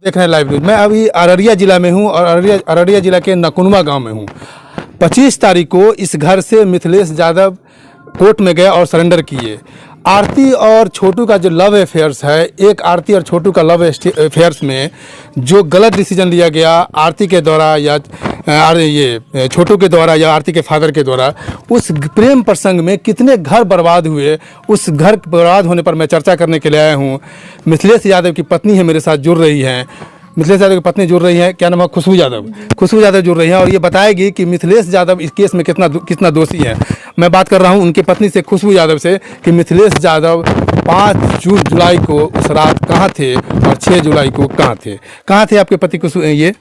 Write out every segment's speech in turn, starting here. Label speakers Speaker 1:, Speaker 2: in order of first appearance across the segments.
Speaker 1: देख रहे हैं लाइव न्यूज। मैं अभी अररिया जिला में हूं और अररिया जिला के नकुनमा गांव में हूं। 25 तारीख को इस घर से मिथिलेश यादव कोर्ट में गए और सरेंडर किए। आरती और छोटू का जो लव अफेयर्स है, एक आरती और छोटू का लव अफेयर्स में जो गलत डिसीजन लिया गया आरती के द्वारा या ये छोटू के द्वारा या आरती के फादर के द्वारा, उस प्रेम प्रसंग में कितने घर बर्बाद हुए, उस घर बर्बाद होने पर मैं चर्चा करने के लिए आया हूँ। मिथिलेश यादव की पत्नी है मेरे साथ जुड़ रही हैं, मिथिलेश यादव की पत्नी जुड़ रही है, क्या नाम है, खुशबू यादव। खुशबू यादव जुड़ रही हैं और ये बताएगी कि मिथिलेश यादव इस केस में कितना दोषी है। मैं बात कर रहा हूं उनकी पत्नी से, खुशबू यादव से, कि मिथिलेश यादव 5 जुलाई को उस रात कहां थे और 6 जुलाई को कहां थे आपके पति ये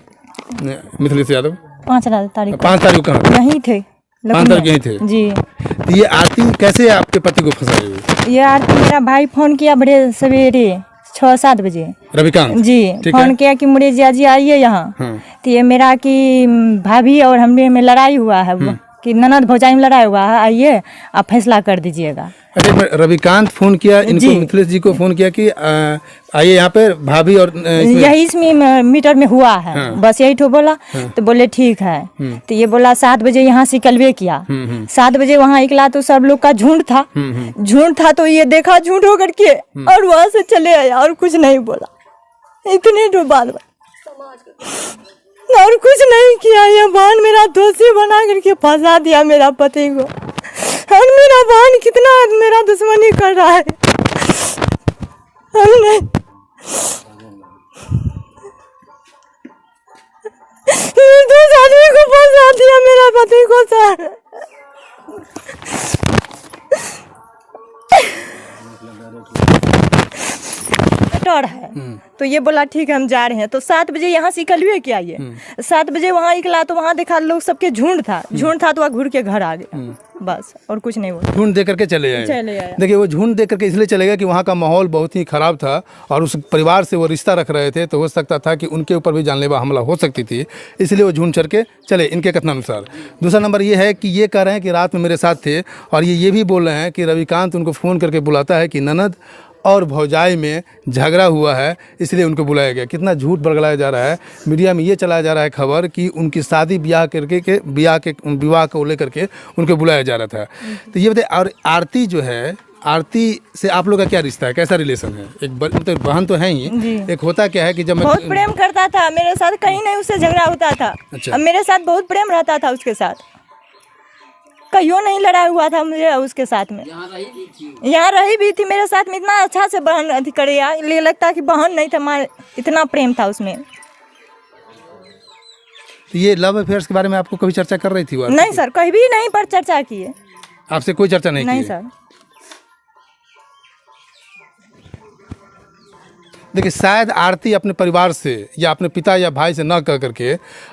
Speaker 1: मिथिलेश यादव?
Speaker 2: 5 तारीख को
Speaker 1: कहां थे?
Speaker 2: यहीं थे,
Speaker 1: 5 तारीख यहीं थे
Speaker 2: जी।
Speaker 1: तो ये आरती कैसे आपके पति को फंसाई हुई?
Speaker 2: ये आरती मेरा भाई फोन किया बड़े सवेरे 6-7 बजे,
Speaker 1: रविकांत
Speaker 2: जी फोन किया कि मुड़े जिया जी आइए यहाँ। तो ये मेरा कि भाभी और हमने में लड़ाई हुआ है, कि ननद भौजाई में लड़ाई हुआ है, आइए आप फैसला कर दीजिएगा।
Speaker 1: अच्छा, रविकांत फोन किया इनको, मिथिलेश जी को फोन किया कि आइए यहाँ पे भाभी और
Speaker 2: यही इसमें मीटर में हुआ है। बस यही तो बोला। तो बोले ठीक है। तो ये बोला 7 बजे यहाँ से निकलवे किया। 7 बजे वहाँ निकला तो सब लोग का झुंड था तो ये देखा झुंड होकर के और वहाँ से चले आया और कुछ नहीं बोला। इतने तो बात और कुछ नहीं किया। ये बहन मेरा दोषी बना करके फंसा दिया मेरा पति को, और मेरा बहन कितना मेरा दुश्मनी कर रहा है। हमने निर्दोष आदमी को फंसा दिया मेरा पति को सर। डर है तो ये बोला ठीक है हम जा रहे हैं। तो 7 बजे यहाँ से निकलवे क्या ये 7 बजे वहाँ निकला तो वहाँ देखा लोग सबके झुंड था तो वह घूर के घर आ गया, बस और कुछ नहीं हुआ।
Speaker 1: झुंड देख करके चले आए। देखिए वो झुंड देख करके इसलिए चले गए कि वहाँ का माहौल बहुत ही खराब था और उस परिवार से वो रिश्ता रख रहे थे, तो हो सकता था कि उनके ऊपर भी जानलेवा हमला हो सकती थी, इसलिए वो झुंड चढ़ के चले, इनके कथनानुसार। दूसरा नंबर ये है कि ये कह रहे हैं कि रात में मेरे साथ थे, और ये भी बोल रहे हैं कि रविकांत उनको फ़ोन करके बुलाता है कि ननद और भौजाई में झगड़ा हुआ है, इसलिए उनको बुलाया गया। कितना झूठ बरगलाया जा रहा है। मीडिया में ये चलाया जा रहा है खबर कि उनकी शादी विवाह को लेकर के उनको बुलाया जा रहा था। तो ये बताइए, और आरती जो है, आरती से आप लोग का क्या रिश्ता है, कैसा रिलेशन है? एक तो बहन तो है ही, एक होता क्या है कि जब
Speaker 2: बहुत प्रेम करता था मेरे साथ, कहीं नहीं उससे झगड़ा होता था।
Speaker 1: अच्छा।
Speaker 2: मेरे साथ बहुत प्रेम रहता था उसके साथ, कहियो नहीं लड़ा हुआ था मुझे उसके साथ में। यहाँ रही भी थी मेरे साथ में, इतना अच्छा से बहन अधिक करे, ये लगता कि बहन नहीं था, इतना प्रेम था उसमें।
Speaker 1: तो ये लव अफेयर्स के बारे में आपको कभी चर्चा कर रही थी वो?
Speaker 2: नहीं सर, कहीं भी नहीं पर चर्चा की है।
Speaker 1: आपसे कोई चर्चा नहीं
Speaker 2: सर।
Speaker 1: देखिए, शायद आरती अपने परिवार से या अपने पिता या भाई से ना कह करके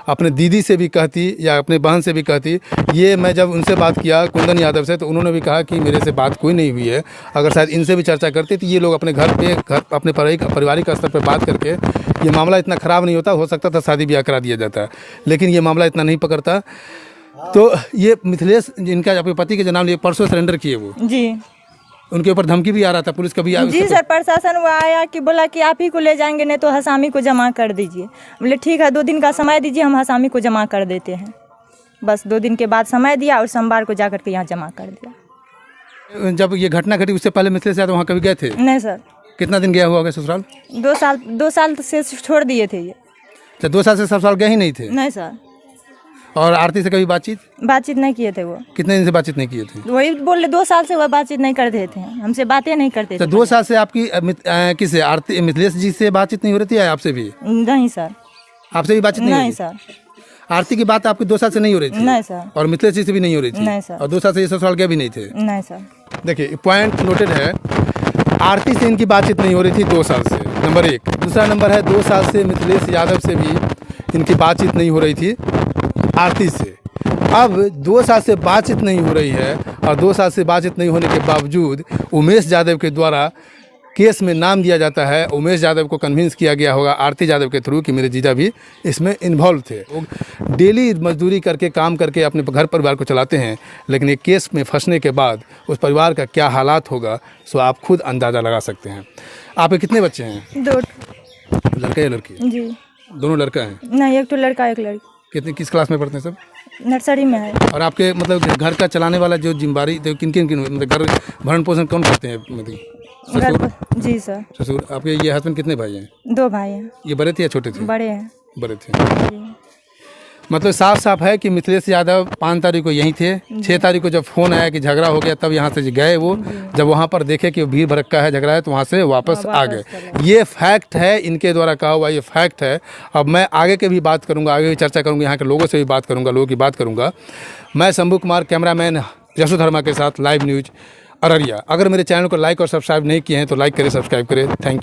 Speaker 1: अपने दीदी से भी कहती या अपने बहन से भी कहती। ये मैं जब उनसे बात किया कुंदन यादव से, तो उन्होंने भी कहा कि मेरे से बात कोई नहीं हुई है। अगर शायद इनसे भी चर्चा करते तो ये लोग अपने घर अपने पारिवारिक स्तर पर बात करके ये मामला इतना ख़राब नहीं होता, हो सकता था शादी ब्याह करा दिया जाता, लेकिन ये मामला इतना नहीं पकड़ता। तो ये मिथिलेश जिनका अपने पति के जो नाम लिए परसों सरेंडर किए, वो जी, उनके ऊपर धमकी भी आ रहा था, पुलिस का भी
Speaker 2: जी सर, प्रशासन वो आया कि बोला कि आप ही को ले जाएंगे, नहीं तो हसामी को जमा कर दीजिए। बोले ठीक है, 2 दिन का समय दीजिए, हम हसामी को जमा कर देते हैं। बस 2 दिन के बाद समय दिया और सोमवार को जाकर के यहाँ जमा कर दिया।
Speaker 1: जब ये घटना घटी उससे पहले मिथिलेश यादव वहाँ कभी गए थे?
Speaker 2: नहीं सर।
Speaker 1: कितना दिन गया हुआ है ससुराल?
Speaker 2: 2 साल से छोड़ दिए थे ये।
Speaker 1: अच्छा, 2 साल से ससुराल गए ही नहीं थे?
Speaker 2: नहीं सर।
Speaker 1: और आरती से कभी बातचीत
Speaker 2: नहीं किए थे वो।
Speaker 1: कितने दिन से बातचीत नहीं किए थे?
Speaker 2: वही बोले 2 साल से वह बातचीत नहीं करते थे, हमसे बातें नहीं करते थे।
Speaker 1: तो 2 साल से आपकी किससे, आरती मिथिलेश जी से बातचीत नहीं हो रही थी या आपसे भी?
Speaker 2: नहीं सर।
Speaker 1: आपसे भी बातचीत नहीं
Speaker 2: सर।
Speaker 1: आरती की बात आपकी 2 साल से नहीं हो रही थी?
Speaker 2: नहीं सर।
Speaker 1: और मिथिलेश जी से भी नहीं हो रही थी?
Speaker 2: नहीं सर।
Speaker 1: और 2 साल से ये ससुराल गए भी नहीं थे?
Speaker 2: नहीं सर।
Speaker 1: देखिए, पॉइंट नोटेड है। आरती से इनकी बातचीत नहीं हो रही थी 2 साल से, नंबर 1। दूसरा नंबर है 2 साल से मिथिलेश यादव से भी इनकी बातचीत नहीं हो रही थी आरती से। अब 2 साल से बातचीत नहीं हो रही है, और 2 साल से बातचीत नहीं होने के बावजूद उमेश यादव के द्वारा केस में नाम दिया जाता है। उमेश यादव को कन्विंस किया गया होगा आरती यादव के थ्रू कि मेरे जीजा भी इसमें इन्वॉल्व थे। वो डेली मजदूरी करके काम करके अपने घर परिवार को चलाते हैं, लेकिन एक केस में फंसने के बाद उस परिवार का क्या हालात होगा सो आप खुद अंदाज़ा लगा सकते हैं। आपके कितने बच्चे हैं?
Speaker 2: 2।
Speaker 1: लड़का या लड़की?
Speaker 2: जी
Speaker 1: दोनों लड़का हैं?
Speaker 2: नहीं, एक तो लड़का एक लड़की।
Speaker 1: कितने किस क्लास में पढ़ते हैं सब?
Speaker 2: नर्सरी में है।
Speaker 1: और आपके मतलब घर का चलाने वाला जो जिम्मेदारी तो किन किन मतलब घर भरण पोषण कौन करते हैं? मतलब
Speaker 2: घर
Speaker 1: ससुर?
Speaker 2: पर जी सर।
Speaker 1: ससुर। आपके ये हस्बैंड कितने भाई हैं?
Speaker 2: 2 भाई हैं।
Speaker 1: ये बड़े थे या छोटे थे?
Speaker 2: बड़े हैं।
Speaker 1: बड़े थे।
Speaker 2: जी।
Speaker 1: मतलब साफ साफ है कि मिथिलेश यादव 5 तारीख को यहीं थे। 6 तारीख को जब फ़ोन आया कि झगड़ा हो गया तब यहाँ से गए वो। जब वहाँ पर देखे कि भीड़ भड़क्का है, झगड़ा है, तो वहाँ से वापस आ गए। ये फैक्ट है, इनके द्वारा कहा हुआ ये फैक्ट है। अब मैं आगे के भी बात करूँगा, आगे भी चर्चा करूँगा, यहाँ के लोगों से भी बात करूँगा, लोगों की बात करूँगा। मैं शंभू कुमार, कैमरामैन यशोधर्मा के साथ, लाइव न्यूज़ अररिया। अगर मेरे चैनल को लाइक और सब्सक्राइब नहीं किए हैं तो लाइक करें, सब्सक्राइब करें। Thank you.